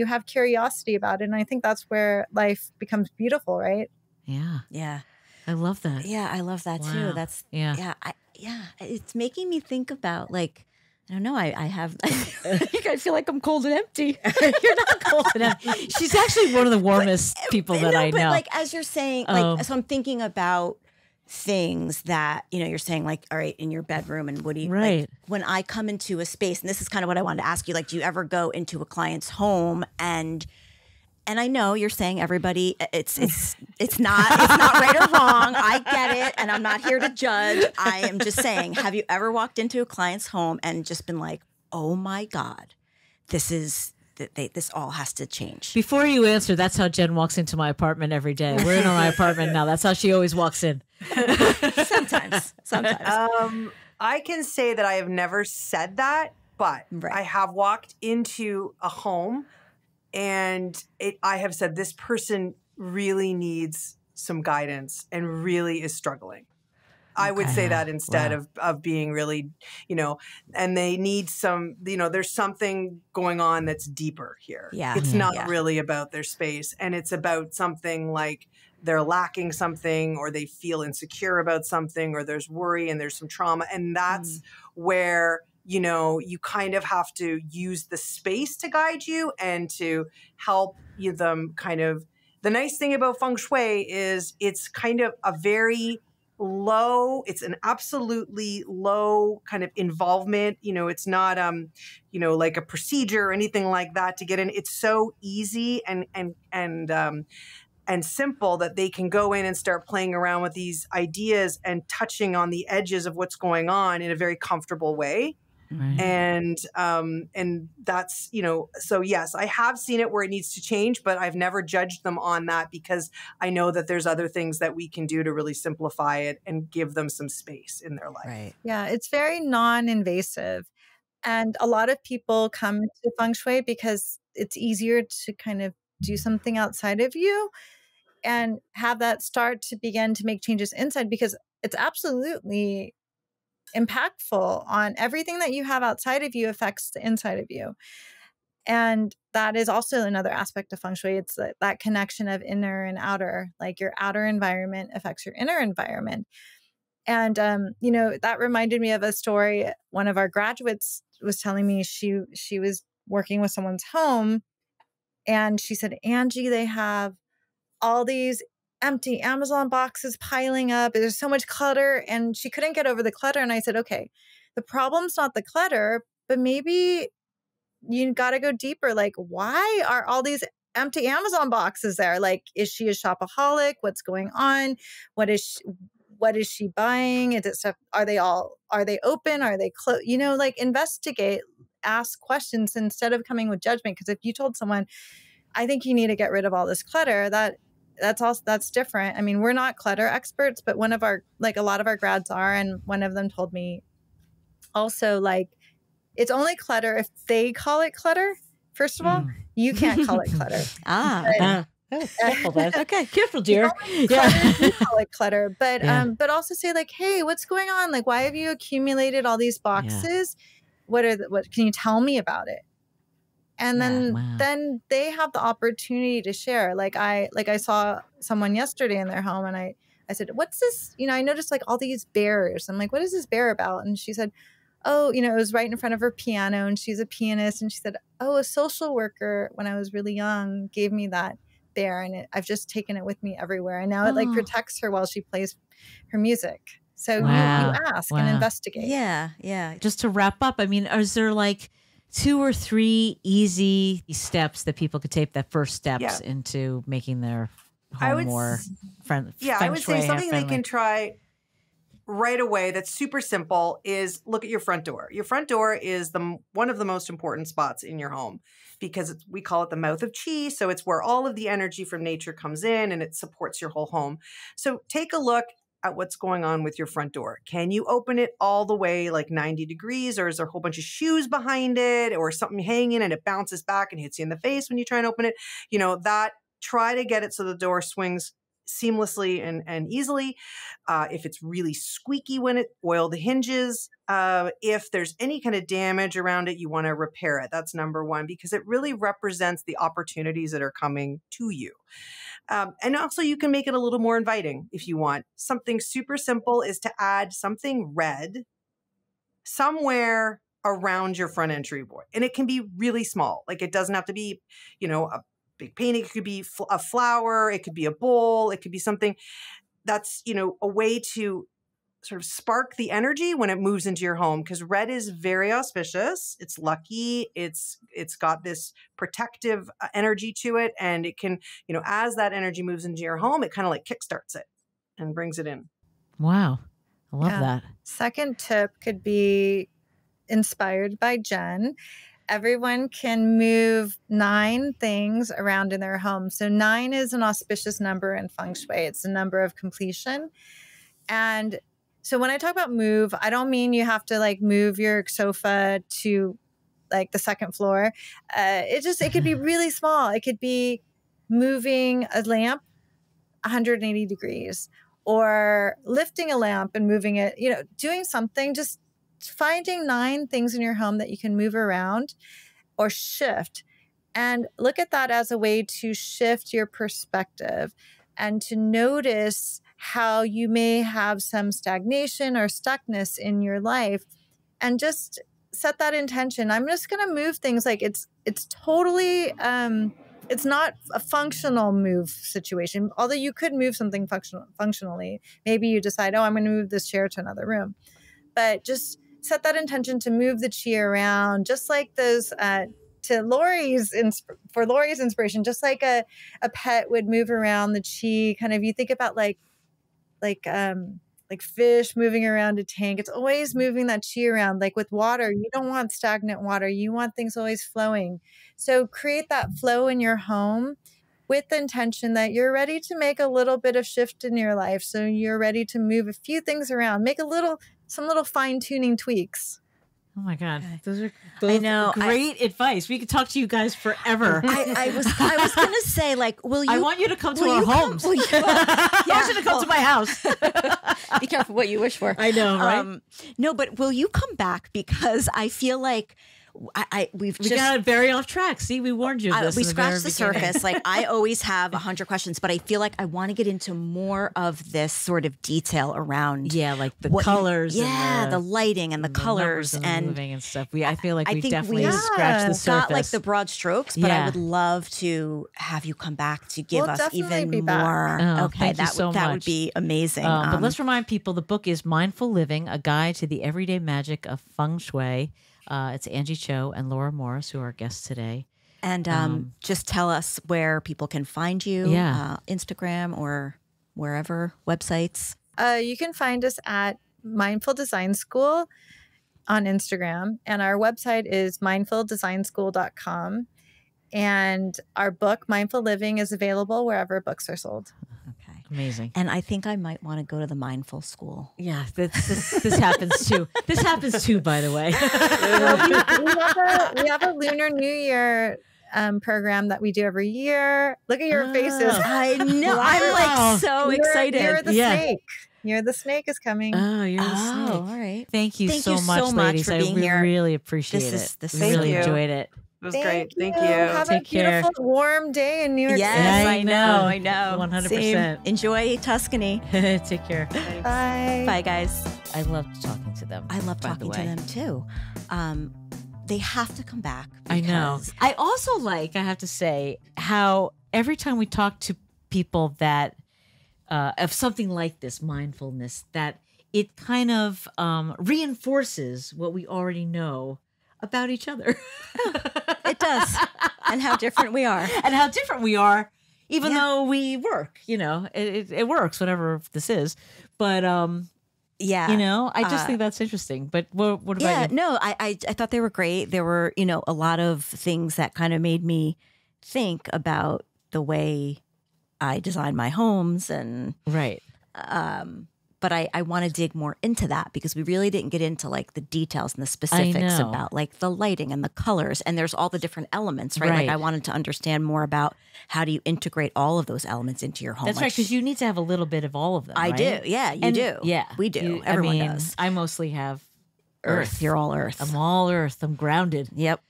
have curiosity about it. And I think that's where life becomes beautiful, right? Yeah. Yeah. I love that. Yeah, I love that too. That's it's making me think about, like, I don't know. I feel like I'm cold and empty. You're not cold and empty. She's actually one of the warmest people that I know. But like, as you're saying, like, so I'm thinking about things that, you're saying, like, all right, in your bedroom, and what do you, like, when I come into a space, and this is kind of what I wanted to ask you, like, do you ever go into a client's home and I know you're saying everybody, it's not right or wrong. I get it, and I'm not here to judge. I am just saying, have you ever walked into a client's home and just been like, oh my God, this all has to change? Before you answer, that's how Jen walks into my apartment every day. We're in my apartment now. That's how she always walks in. Sometimes. I can say that I have never said that, but I have walked into a home, and I have said, this person really needs some guidance and really is struggling. I would say that instead of being really, and they need some, there's something going on that's deeper here. Yeah. It's not really about their space, and it's about something like they're lacking something, or they feel insecure about something, or there's worry and there's some trauma. And that's where you kind of have to use the space to guide you and to help them kind of. The nice thing about Feng Shui is it's kind of a very low, it's an absolutely low kind of involvement. It's not, like a procedure or anything like that to get in. It's so easy and simple that they can go in and start playing around with these ideas and touching on the edges of what's going on in a very comfortable way. Right. And that's, so yes, I have seen it where it needs to change, but I've never judged them on that, because I know that there's other things that we can do to really simplify it and give them some space in their life. Right. Yeah, it's very non-invasive. And a lot of people come to Feng Shui because it's easier to kind of do something outside of you and have that start to begin to make changes inside, because it's absolutely impactful on everything that you have outside of you affects the inside of you. And that is also another aspect of Feng Shui. It's that connection of inner and outer, like your outer environment affects your inner environment. And, that reminded me of a story. One of our graduates was telling me she was working with someone's home, and she said, Angie, they have all these empty Amazon boxes piling up. There's so much clutter, and she couldn't get over the clutter. And I said, okay, the problem's not the clutter, but maybe you got to go deeper. Like, why are all these empty Amazon boxes there? Like, is she a shopaholic? What's going on? What is she buying? Is it stuff? Are they open? Are they closed? Like, investigate, ask questions instead of coming with judgment. Because if you told someone, I think you need to get rid of all this clutter, that's different. I mean, we're not clutter experts, but a lot of our grads are. And one of them told me also, like, it's only clutter if they call it clutter. First of all, you can't call it clutter. Careful, then. Okay, careful, dear. You call it clutter, but also say, like, hey, what's going on? Like, why have you accumulated all these boxes? What can you tell me about it? And Wow. then they have the opportunity to share. Like I saw someone yesterday in their home, and I said, "What's this?" I noticed like all these bears. I'm like, "What is this bear about?" And she said, "Oh, it was right in front of her piano, and she's a pianist." And she said, "Oh, a social worker when I was really young gave me that bear, and I've just taken it with me everywhere. And now it like protects her while she plays her music." So you ask and investigate. Yeah, yeah. Just to wrap up, I mean, is there like 2 or 3 easy steps that people could take, that first steps into making their home more friendly? Yeah, I would say something they can try right away that's super simple is look at your front door. Your front door is one of the most important spots in your home because we call it the mouth of chi. So it's where all of the energy from nature comes in and it supports your whole home. So take a look at what's going on with your front door. Can you open it all the way like 90 degrees, or is there a whole bunch of shoes behind it or something hanging and it bounces back and hits you in the face when you try and open it? Try to get it so the door swings seamlessly and easily. If it's really squeaky when it, oil the hinges. If there's any kind of damage around it, you want to repair it. That's number one, because it really represents the opportunities that are coming to you. And also you can make it a little more inviting if you want. Something super simple is to add something red somewhere around your front entry board. And it can be really small. Like it doesn't have to be, a big painting. It could be a flower. It could be a bowl. It could be something that's, a way to sort of spark the energy when it moves into your home, because red is very auspicious. It's lucky. It's got this protective energy to it. And it can, as that energy moves into your home, it kind of like kickstarts it and brings it in. Wow. I love that. Second tip could be inspired by Jen. Everyone can move 9 things around in their home. So 9 is an auspicious number in Feng Shui. It's the number of completion. And so when I talk about move, I don't mean you have to like move your sofa to like the second floor. It could be really small. It could be moving a lamp 180 degrees or lifting a lamp and moving it, doing something, just finding 9 things in your home that you can move around or shift, and look at that as a way to shift your perspective and to notice how you may have some stagnation or stuckness in your life, and just set that intention. I'm just going to move things. Like it's totally, it's not a functional move situation, although you could move something functionally. Maybe you decide, I'm going to move this chair to another room, but just set that intention to move the chi around, just like those, for Lori's inspiration, just like a pet would move around the chi. Kind of, you think about like fish moving around a tank. It's always moving that chi around. Like with water, you don't want stagnant water. You want things always flowing. So create that flow in your home with the intention that you're ready to make a little bit of shift in your life. So you're ready to move a few things around, make some little fine tuning tweaks. Oh my God. Those are great advice. We could talk to you guys forever. I was going to say, like, I want you to come to our homes. I want you to come to my house. Be careful what you wish for. I know, right? No, but will you come back? Because I feel like we got very off track. See, we warned you of this. We scratched the surface. Like I always have 100 questions, but I feel like I want to get into more of this sort of detail around. Yeah, like the colors. And the lighting and the colors and moving and stuff. I feel like we definitely scratched the surface. Got like the broad strokes, but I would love to have you come back to give us even more. Okay, that would be amazing. But let's remind people the book is Mindful Living: A Guide to the Everyday Magic of Feng Shui. It's Anjie Cho and Laura Morris who are our guests today. And just tell us where people can find you, Instagram or wherever, websites. You can find us at Mindful Design School on Instagram. And our website is mindfuldesignschool.com. And our book, Mindful Living, is available wherever books are sold. Okay. Amazing. And I think I might want to go to the mindful school. Yeah, this happens too. This happens too, by the way. we have a Lunar New Year program that we do every year. Look at your faces. I know. Wow. I'm like so excited. You're the snake. You're the snake is coming. Oh, you're the snake. All right. Thank you so much, ladies. for being here. Really appreciate it. This really enjoyed it. It was great. Thank you. Have Take a beautiful, care. warm day in New York Yes, City. I know. 100%. Same. Enjoy Tuscany. Take care. Bye. Bye, guys. I loved talking to them. I love by the talking to way. them too. They have to come back. I know. because- I also I have to say, how every time we talk to people that of something like this, mindfulness, that it kind of reinforces what we already know about each other. It does. And how different we are. And how different we are, even Yeah. though we work. It works, whatever this is. But Yeah. I just think that's interesting. But what about you? No, I thought they were great. There were, a lot of things that kind of made me think about the way I design my homes and Right. but I want to dig more into that because we really didn't get into like the details and the specifics know. about like the lighting and the colors and there's all the different elements, right? Right. Like I wanted to understand more about how do you integrate all of those elements into your home. That's right, because you need to have a little bit of all of them. I right? do. Yeah, you And- do. Yeah, We do. Everyone does. I mostly have Earth. You're all earth. I'm all earth. I'm grounded. Yep.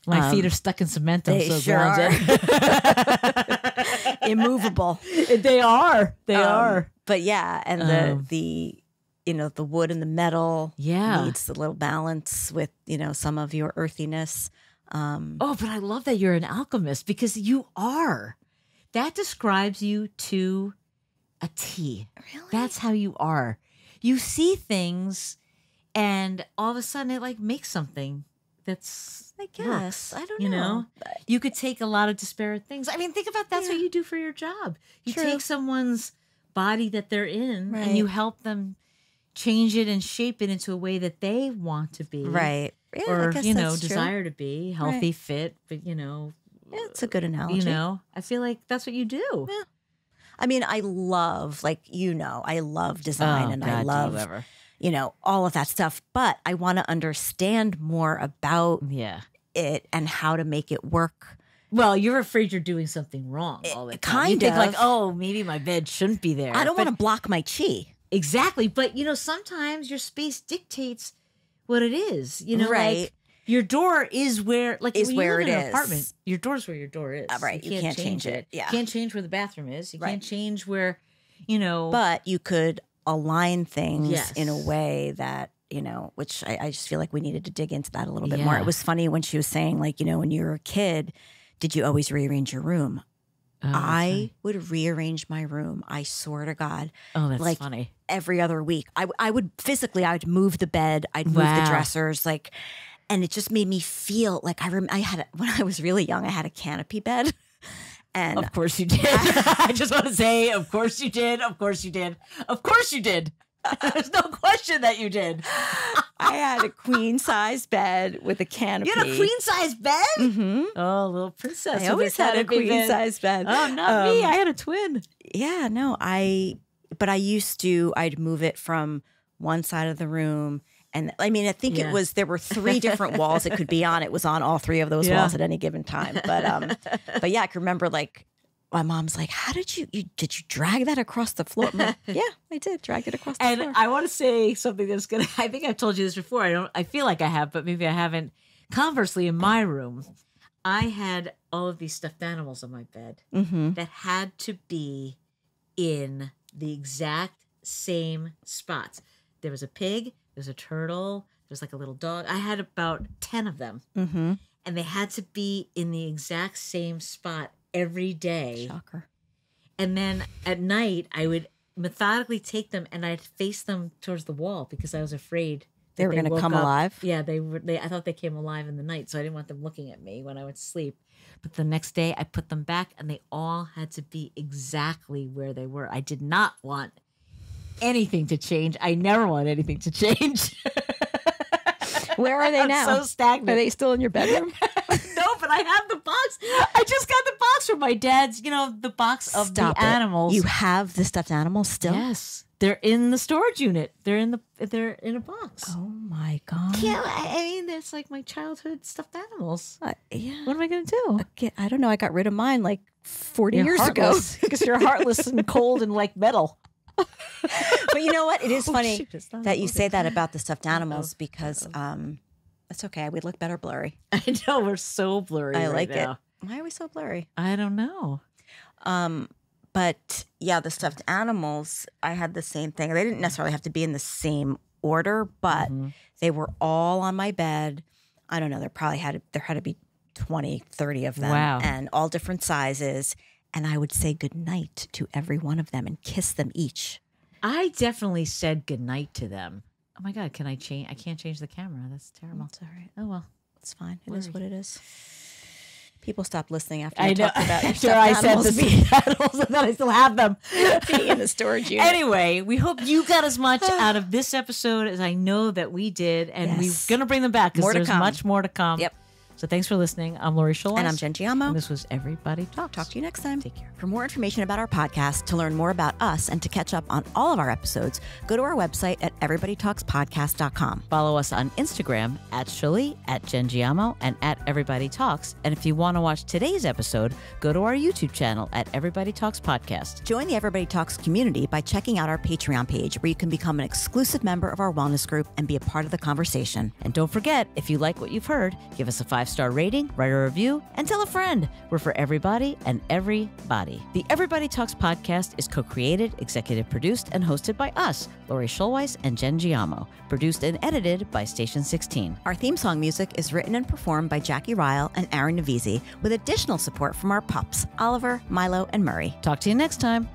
My feet are stuck in cement. I'm They so sure grounded. Immovable. They are. They are. But yeah, and the the wood and the metal Yeah. needs a little balance with, some of your earthiness. Oh, but I love that you're an alchemist because you are. That describes you to a T. Really? That's how you are. You see things, and all of a sudden, it like makes something that's I guess. works, I don't you know. You could take a lot of disparate things. I mean, think about that's what you do for your job. You True. take someone's body that they're in, Right. and you help them change it and shape it into a way that they want to be, Right. Yeah, I or guess that's true. desire to be healthy, Right. fit, but Yeah, it's a good analogy. I feel like that's what you do. Yeah. I mean, I love, I love design and I love, ever. all of that stuff, but I want to understand more about Yeah. it and how to make it work. Well, you're afraid you're doing something wrong all the time. You kind think of. like, oh, maybe my bed shouldn't be there. I don't But- want to block my chi. Exactly. But, sometimes your space dictates what it is. Right. Like your door is where, like, Is when where you live it in an is. apartment, your door's where your door is. Right. You can't change it. Yeah. You can't change where the bathroom is. You Right. can't change where, But you could align things Yes. in a way that, which I just feel like we needed to dig into that a little bit more. Yeah. It was funny when she was saying, like, when you were a kid, did you always rearrange your room? Oh, that's I funny. would rearrange my room. I swear to God, Oh, that's like, funny. every other week. I would move the bed, I'd move the Wow. dressers, and it just made me feel like when I was really young, I had a canopy bed. And Of course you did. I just want to say, of course you did. Of course you did. Of course you did. There's no question that you did. I had a queen size bed with a canopy. You had a queen size bed? Mm-hmm. Oh, little princess. I always had a queen size bed. Oh, not me. I had a twin. Yeah, no, but I'd move it from one side of the room. And I mean, I think Yeah. there were 3 different walls it could be on. It was on all 3 of those Yeah. walls at any given time. But yeah, I can remember my mom's like, how did you drag that across the floor? I'm like, yeah, I did drag it across the And floor. I want to say something that's gonna. I think I've told you this before. I feel like I have, but maybe I haven't. Conversely, in my room, I had all of these stuffed animals on my bed Mm-hmm. that had to be in the exact same spots. There was a pig. There was a turtle. There was like a little dog. I had about 10 of them, Mm-hmm. and they had to be in the exact same spot every day. Shocker. And then at night, I would methodically take them and I'd face them towards the wall because I was afraid They that were going to woke come up. alive? Yeah, they were. I thought they came alive in the night, so I didn't want them looking at me when I went to sleep. But the next day, I put them back, and they all had to be exactly where they were. I did not want anything to change. I never want anything to change. Where are they I'm now? so stagnant. Are they still in your bedroom? No, but I have the box. I just got the box from my dad's. The box of Stop the it. animals. You have the stuffed animals still? Yes, they're in the storage unit. They're in a box. Oh my God. Yeah, I mean, it's like my childhood stuffed animals. Yeah. What am I going to do? I don't know. I got rid of mine like 40 You're years ago. heartless, because you're heartless and cold and like metal. But you know what? It is funny shoot, it's not that you okay. say that about the stuffed animals because That's okay. We look better blurry. I know we're so blurry. I right like now. it. Why are we so blurry? I don't know. But yeah, the stuffed animals, I had the same thing. They didn't necessarily have to be in the same order, but they were all on my bed. I don't know. There had to be 20, 30 of them. Wow. And all different sizes. And I would say goodnight to every one of them and kiss them each. I definitely said goodnight to them. Oh my God, can I change? I can't change the camera. That's terrible. It's all right. Oh, well. It's fine. It is what it is. People stopped listening after I you know. talked about your After stuffed I said animals the stuffed animals, and then I still have them. being in the storage unit. Anyway, we hope you got as much out of this episode as I know that we did, and Yes. we're going to bring them back More because to there's come. much more to come. Yep. So thanks for listening. I'm Lori Schulweis. And I'm Jen Giamo. And this was Everybody Talks. Talk to you next time. Take care. For more information about our podcast, to learn more about us, and to catch up on all of our episodes, go to our website at everybodytalkspodcast.com. Follow us on Instagram at Shuli, at Jen Giamo, and at Everybody Talks. And if you want to watch today's episode, go to our YouTube channel at Everybody Talks Podcast. Join the Everybody Talks community by checking out our Patreon page, where you can become an exclusive member of our wellness group and be a part of the conversation. And don't forget, if you like what you've heard, give us a 5-star rating, write a review, and tell a friend. We're for everybody and everybody. The Everybody Talks podcast is co-created, executive produced, and hosted by us, Lori Schulweis and Jen Giamo. Produced and edited by Station 16. Our theme song music is written and performed by Jackie Ryle and Aaron Navisi, with additional support from our pups, Oliver, Milo, and Murray. Talk to you next time.